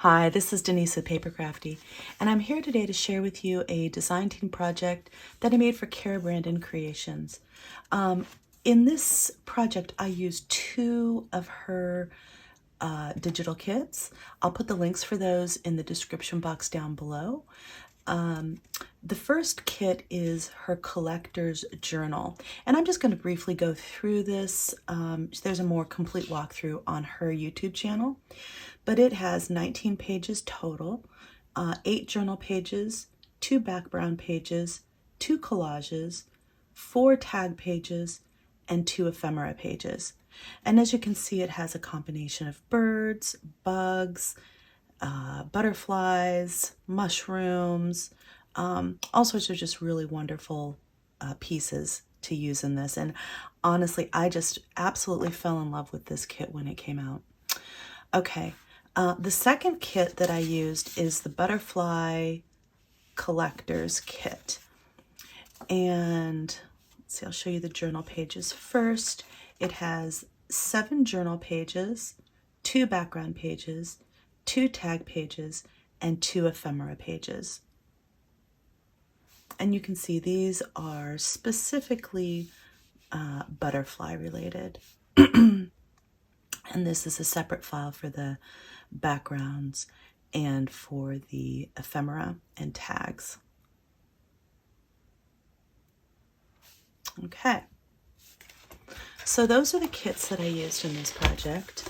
Hi, this is Denise with Papercrafty, and I'm here today to share with you a design team project that I made for Cara Creations. In this project, I used two of her digital kits. I'll put the links for those in the description box down below. The first kit is her collector's journal, and I'm just going to briefly go through this. There's a more complete walkthrough on her YouTube channel, but it has 19 pages total, 8 journal pages, 2 background pages, 2 collages, 4 tag pages, and 2 ephemera pages. And as you can see, it has a combination of birds, bugs, butterflies, mushrooms, all sorts of just really wonderful pieces to use in this. And honestly, I just absolutely fell in love with this kit when it came out. Okay, the second kit that I used is the Butterfly Collector's Kit. And let's see, I'll show you the journal pages first. It has 7 journal pages, 2 background pages, 2 tag pages, and 2 ephemera pages. And you can see these are specifically butterfly related. And this is a separate file for the backgrounds and for the ephemera and tags. Okay, so those are the kits that I used in this project.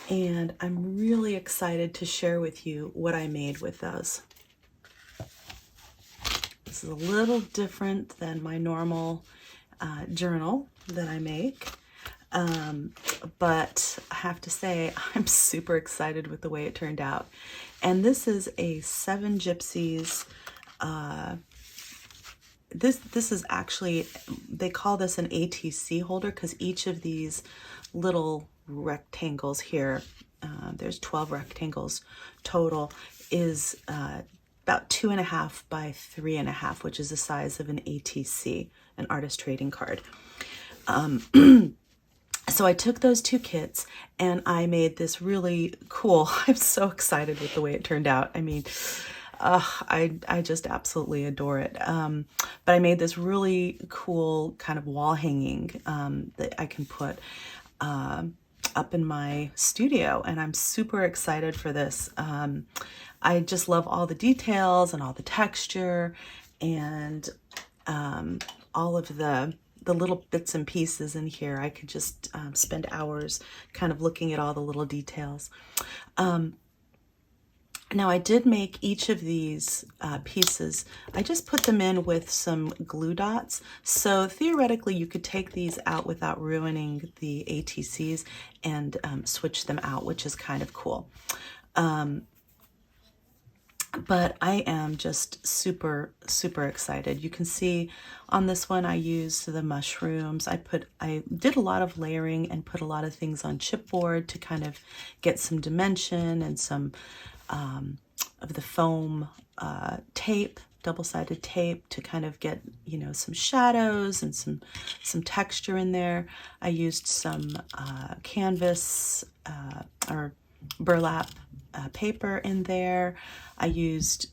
And I'm really excited to share with you what I made with those. This is a little different than my normal journal that I make, but I have to say I'm super excited with the way it turned out. And this is a 7 Gypsies. This is actually, they call this an ATC holder because each of these little rectangles here, there's 12 rectangles total, is about 2.5 by 3.5, which is the size of an ATC, an artist trading card. So I took those 2 kits and I made this really cool, I'm so excited with the way it turned out. I mean, I just absolutely adore it. But I made this really cool kind of wall hanging that I can put up in my studio, and I'm super excited for this. I just love all the details and all the texture and all of the little bits and pieces in here. I could just spend hours kind of looking at all the little details. Now I did make each of these pieces, I just put them in with some glue dots. So theoretically you could take these out without ruining the ATCs and switch them out, which is kind of cool. But I am just super, super excited. You can see on this one I used the mushrooms. I did a lot of layering and put a lot of things on chipboard to kind of get some dimension and some of the foam tape, double-sided tape, to kind of get, you know, some shadows and some texture in there. I used some canvas or burlap paper in there. I used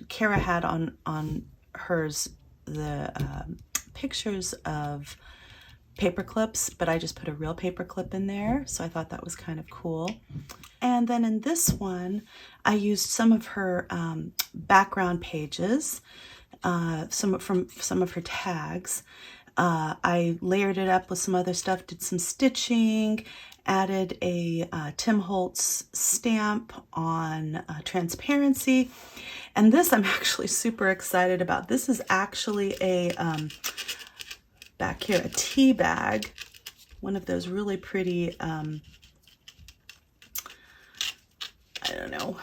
Cara had on hers the pictures of paper clips, but I just put a real paper clip in there, so I thought that was kind of cool. And then in this one, I used some of her background pages, some of her tags. I layered it up with some other stuff, did some stitching, added a Tim Holtz stamp on transparency. And this I'm actually super excited about. This is actually a, back here, a tea bag, one of those really pretty, I don't know,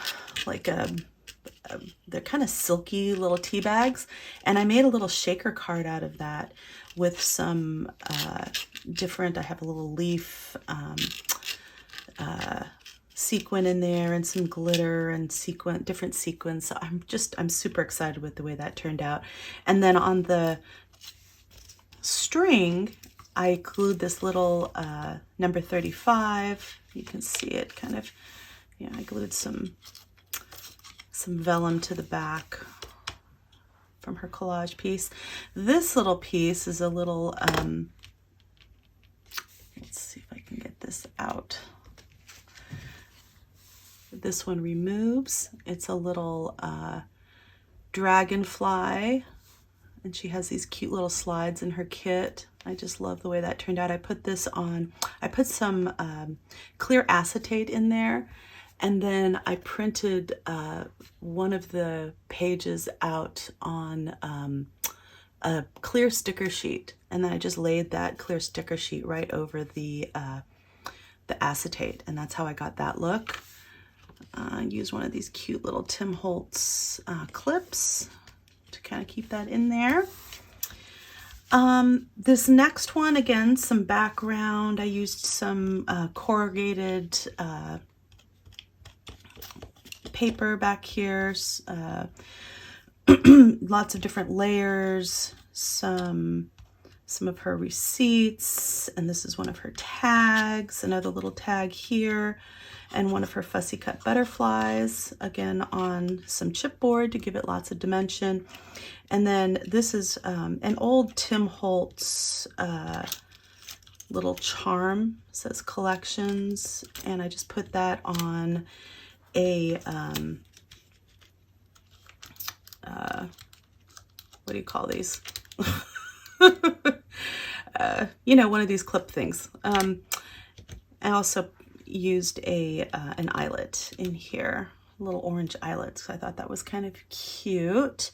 like they're kind of silky little tea bags. And I made a little shaker card out of that with some different, I have a little leaf sequin in there and some glitter and different sequins. So I'm super excited with the way that turned out. And then on the string, I glued this little number 35. You can see it kind of, yeah, I glued some vellum to the back from her collage piece. This little piece is a little, let's see if I can get this out. This one removes. It's a little dragonfly, and she has these cute little slides in her kit. I just love the way that turned out. I put this on, I put some clear acetate in there, and then I printed one of the pages out on a clear sticker sheet, and then I just laid that clear sticker sheet right over the acetate, and that's how I got that look. I used one of these cute little Tim Holtz clips to kind of keep that in there. This next one, again, some background. I used some corrugated paper back here, lots of different layers, some of her receipts, and this is one of her tags, another little tag here, and one of her fussy cut butterflies, again on some chipboard to give it lots of dimension. And then this is an old Tim Holtz little charm, it says collections, and I just put that on a what do you call these? You know, one of these clip things. I also used an eyelet in here, a little orange eyelet, so I thought that was kind of cute.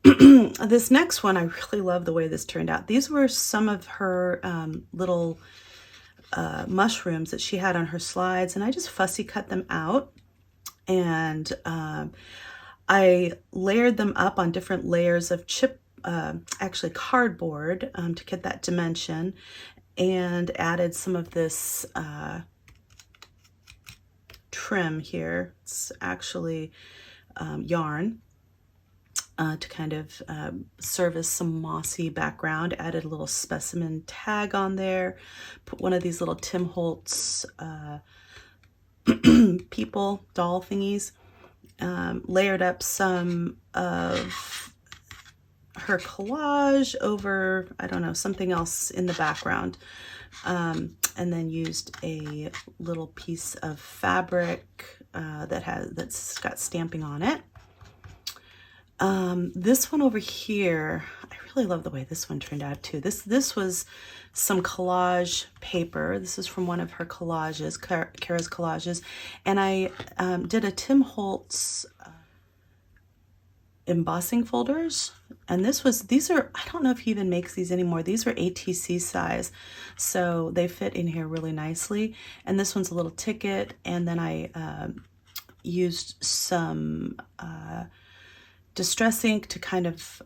This next one, I really love the way this turned out. These were some of her little mushrooms that she had on her slides, and I just fussy cut them out, and I layered them up on different layers of actually cardboard to get that dimension, and added some of this trim here. It's actually yarn to kind of serve as some mossy background. Added a little specimen tag on there. Put one of these little Tim Holtz people doll thingies. Layered up some of her collage over, I don't know, something else in the background, and then used a little piece of fabric that's got stamping on it. This one over here, I really love the way this one turned out too. This was some collage paper. This is from one of her collages, Cara's collages, and I did a Tim Holtz embossing folders, and these are, I don't know if he even makes these anymore. These are ATC size, so they fit in here really nicely. And this one's a little ticket, and then I used some distress ink to kind of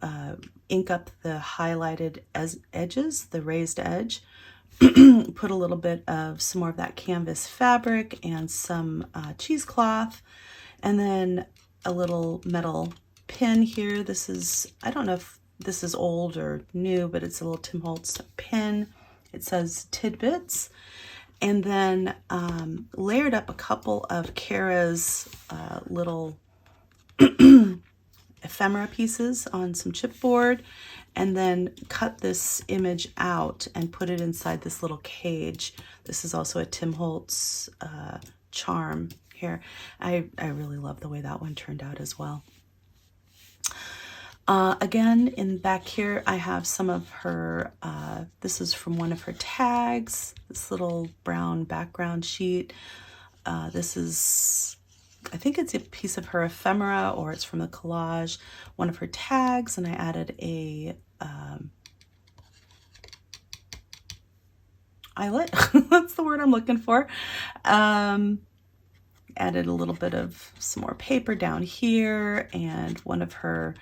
ink up the highlighted edges, the raised edge. Put a little bit of some more of that canvas fabric and some cheesecloth, and then a little metal pin here. This is, I don't know if this is old or new, but it's a little Tim Holtz pin. It says Tidbits. And then layered up a couple of Cara's little ephemera pieces on some chipboard, and then cut this image out and put it inside this little cage. This is also a Tim Holtz charm here. I really love the way that one turned out as well. Again, in back here, I have some of her, this is from one of her tags, this little brown background sheet. This is, I think it's a piece of her ephemera, or it's from the collage, one of her tags, and I added a eyelet, that's the word I'm looking for. Added a little bit of some more paper down here, and one of her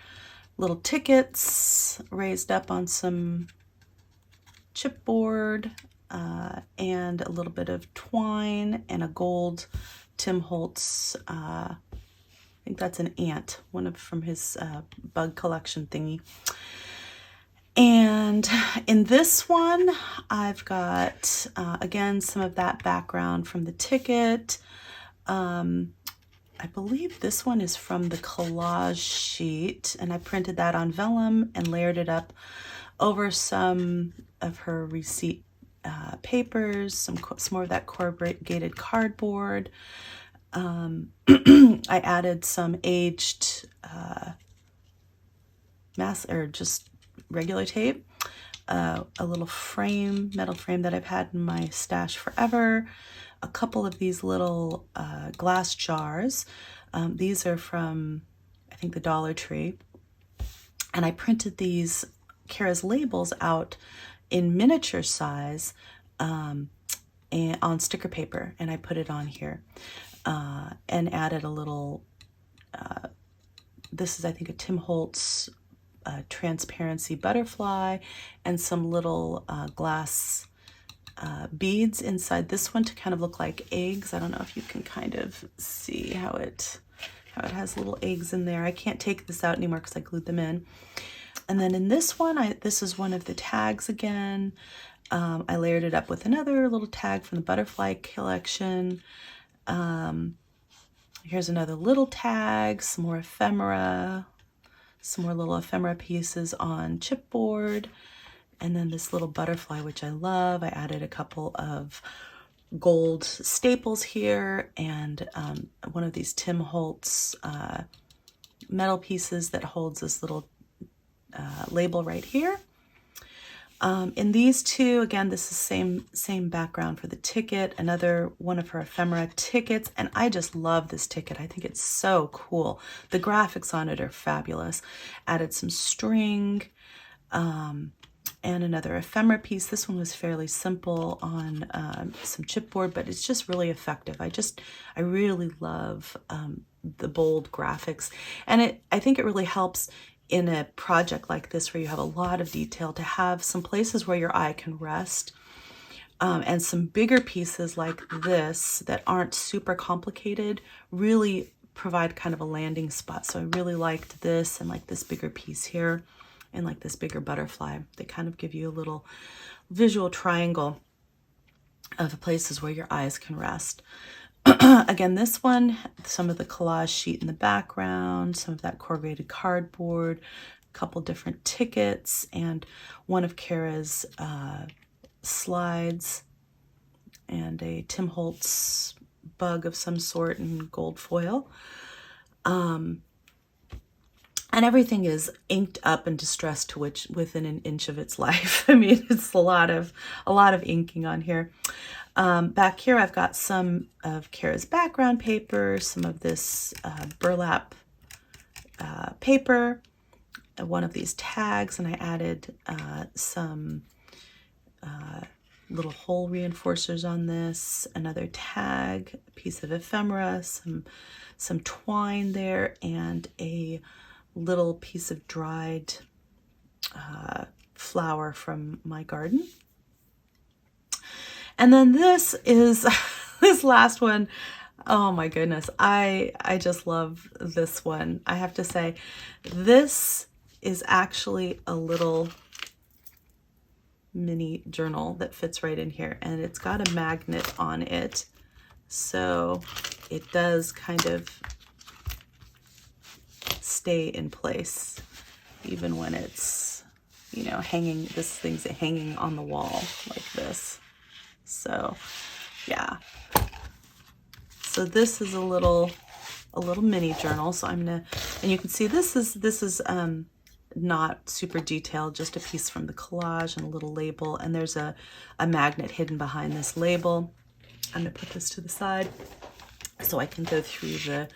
little tickets raised up on some chipboard, and a little bit of twine and a gold Tim Holtz, I think that's an ant, from his bug collection thingy. And in this one, I've got, again, some of that background from the ticket. I believe this one is from the collage sheet, and I printed that on vellum and layered it up over some of her receipt papers, some more of that corrugated cardboard. I added some aged just regular tape, a little frame, metal frame that I've had in my stash forever, a couple of these little glass jars. These are from, I think, the Dollar Tree. And I printed these Cara's labels out in miniature size and on sticker paper, and I put it on here and added a little, this is, I think, a Tim Holtz transparency butterfly and some little glass beads inside this one to kind of look like eggs. I don't know if you can kind of see how it has little eggs in there. I can't take this out anymore because I glued them in. And then in this one, this is one of the tags again. I layered it up with another little tag from the butterfly collection. Here's another little tag, some more ephemera, some more little ephemera pieces on chipboard, and then this little butterfly, which I love. I added a couple of gold staples here and one of these Tim Holtz metal pieces that holds this little label right here. In these two, again, this is same background for the ticket, another one of her ephemera tickets, and I just love this ticket. I think it's so cool. The graphics on it are fabulous. Added some string and another ephemera piece. This one was fairly simple on some chipboard, but it's just really effective. I really love the bold graphics, and I think it really helps in a project like this where you have a lot of detail to have some places where your eye can rest, and some bigger pieces like this that aren't super complicated really provide kind of a landing spot. So I really liked this and like this bigger piece here and like this bigger butterfly. They kind of give you a little visual triangle of places where your eyes can rest. Again, this one, some of the collage sheet in the background, some of that corrugated cardboard, a couple different tickets, and one of Cara's slides, and a Tim Holtz bug of some sort in gold foil. And everything is inked up and distressed to within an inch of its life. I mean, it's a lot of inking on here. Back here, I've got some of Cara's background paper, some of this burlap paper, one of these tags, and I added some little hole reinforcers on this, another tag, a piece of ephemera, some twine there, and a little piece of dried flower from my garden. And then this is this last one. Oh my goodness. I just love this one. I have to say, this is actually a little mini journal that fits right in here, and it's got a magnet on it. So it does kind of stay in place even when it's, hanging, this thing's hanging on the wall like this. So yeah, so this is a little mini journal. So I'm gonna, and you can see this is not super detailed, just a piece from the collage and a little label, and there's a magnet hidden behind this label. I'm gonna put this to the side so I can go through the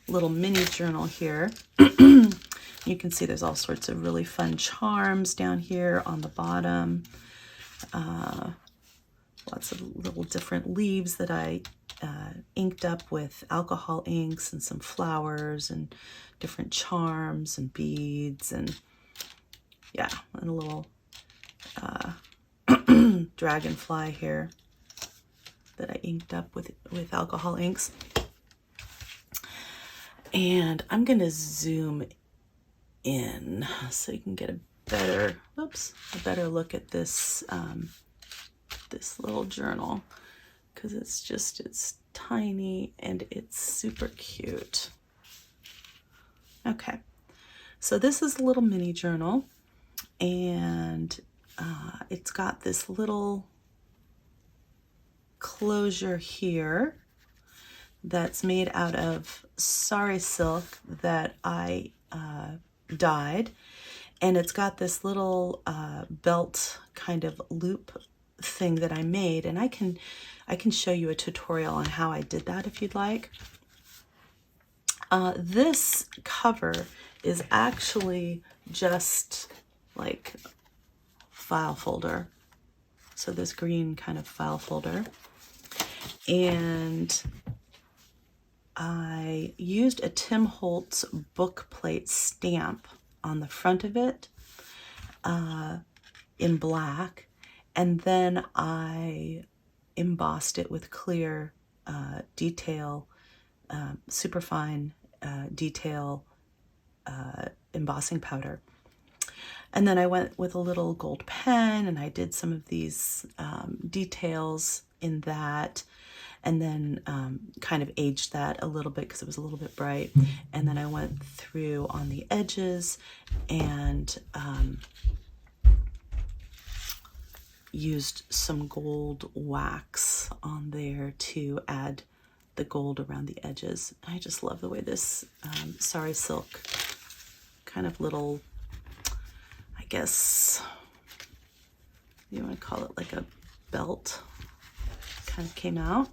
little mini journal here. You can see there's all sorts of really fun charms down here on the bottom. Lots of little different leaves that I inked up with alcohol inks, and some flowers and different charms and beads, and yeah, and a little dragonfly here that I inked up with alcohol inks. And I'm gonna zoom in so you can get a better, a better look at this, this little journal, because it's tiny and it's super cute. Okay, so this is a little mini journal, and it's got this little closure here that's made out of sari silk that I dyed, and it's got this little belt kind of loop thing that I made, and I can show you a tutorial on how I did that if you'd like. This cover is actually just like file folder, so this green kind of file folder, and I used a Tim Holtz book plate stamp on the front of it in black, and then I embossed it with clear detail, superfine detail embossing powder. And then I went with a little gold pen, and I did some of these details in that, and then kind of aged that a little bit because it was a little bit bright. And then I went through on the edges and used some gold wax on there to add the gold around the edges. I just love the way this sari silk kind of little, I guess you want to call it like a belt, kind of came out.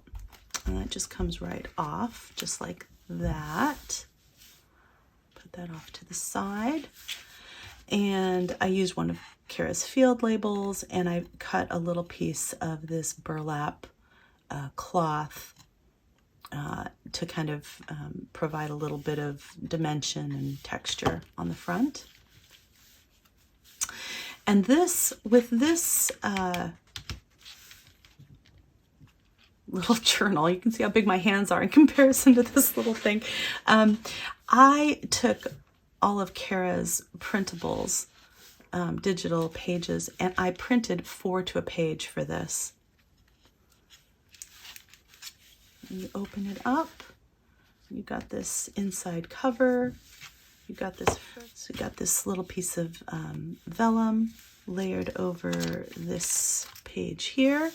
And that just comes right off, just like that. Put that off to the side. And I used one of Cara's field labels, and I cut a little piece of this burlap cloth to kind of provide a little bit of dimension and texture on the front. And this, with this little journal, you can see how big my hands are in comparison to this little thing. I took all of Cara's printables, digital pages, and I printed 4 to a page for this. And you open it up, you got this inside cover, you got this little piece of vellum layered over this page here.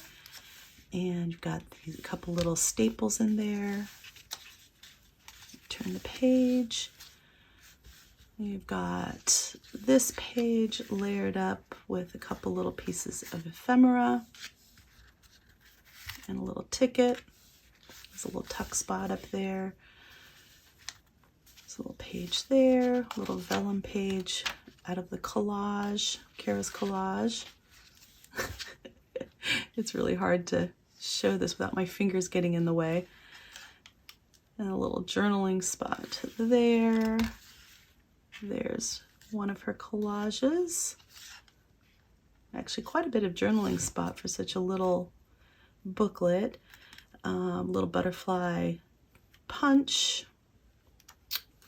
And you've got a couple little staples in there. Turn the page. You've got this page layered up with a couple little pieces of ephemera and a little ticket. There's a little tuck spot up there. There's a little page there, a little vellum page out of the collage, Cara's collage. It's really hard to show this without my fingers getting in the way. And a little journaling spot there. There's one of her collages. Actually, quite a bit of journaling spot for such a little booklet. Little butterfly punch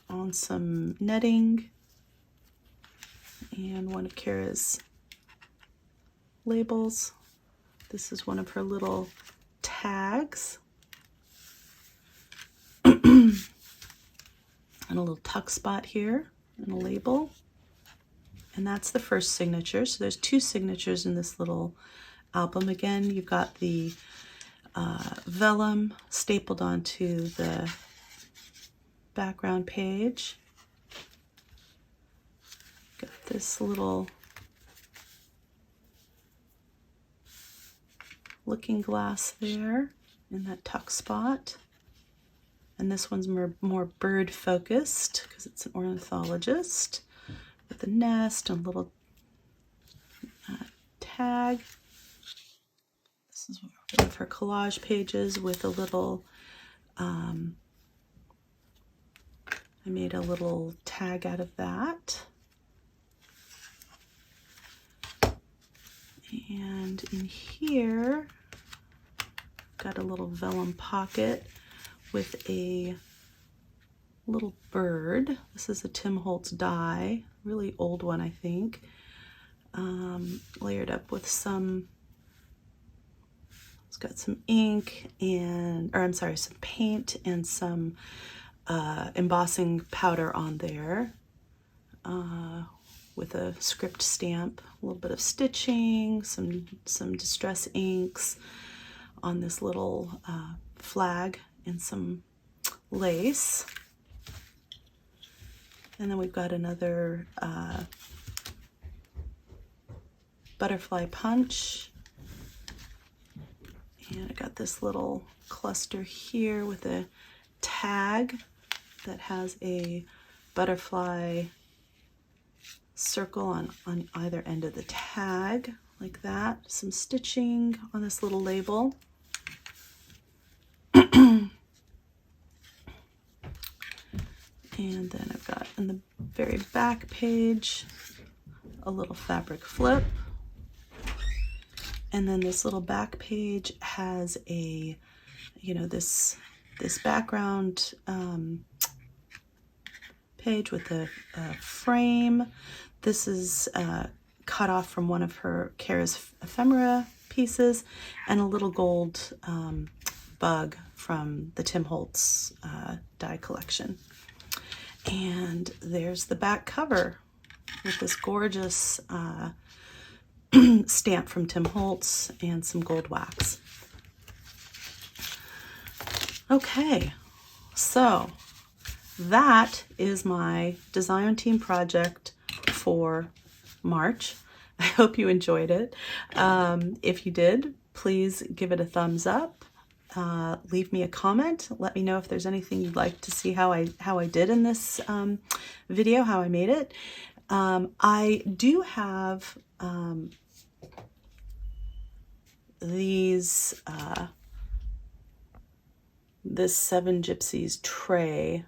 on some netting. And one of Cara's labels. This is one of her little tags. And a little tuck spot here and a label. And that's the first signature. So there's 2 signatures in this little album. Again, you've got the vellum stapled onto the background page. Got this little looking glass there in that tuck spot. And this one's more bird focused because it's an ornithologist with a nest and a little tag. This is one of her collage pages with a little, I made a little tag out of that. And in here, got a little vellum pocket with a little bird. This is a Tim Holtz die, really old one, I think. layered up with some, it's got some ink and, or I'm sorry, some paint and some embossing powder on there with a script stamp, a little bit of stitching, some distress inks on this little flag and some lace. And then we've got another butterfly punch. And I got this little cluster here with a tag that has a butterfly circle on either end of the tag, like that. Some stitching on this little label. And then I've got in the very back page a little fabric flip. And then this little back page has a, you know, this background page with a frame. This is cut off from one of her Cara's ephemera pieces, and a little gold bug from the Tim Holtz die collection. And there's the back cover with this gorgeous stamp from Tim Holtz and some gold wax. Okay, so that is my design team project for March. I hope you enjoyed it. If you did, please give it a thumbs up. Leave me a comment. Let me know if there's anything you'd like to see how I did in this video, how I made it. I do have these this Seven Gypsies tray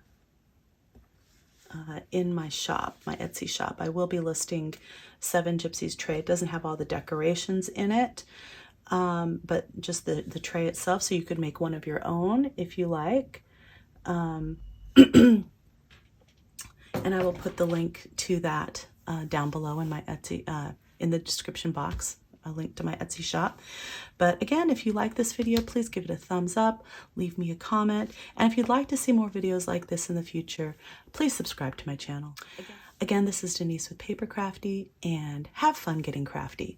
in my shop, my Etsy shop. I will be listing Seven Gypsies tray. It doesn't have all the decorations in it, but just the tray itself, so you could make one of your own if you like. And I will put the link to that down below in my Etsy, in the description box, a link to my Etsy shop. But again, if you like this video, please give it a thumbs up, leave me a comment, and if you'd like to see more videos like this in the future, please subscribe to my channel. Again, this is Denise with Paper Crafty, and have fun getting crafty.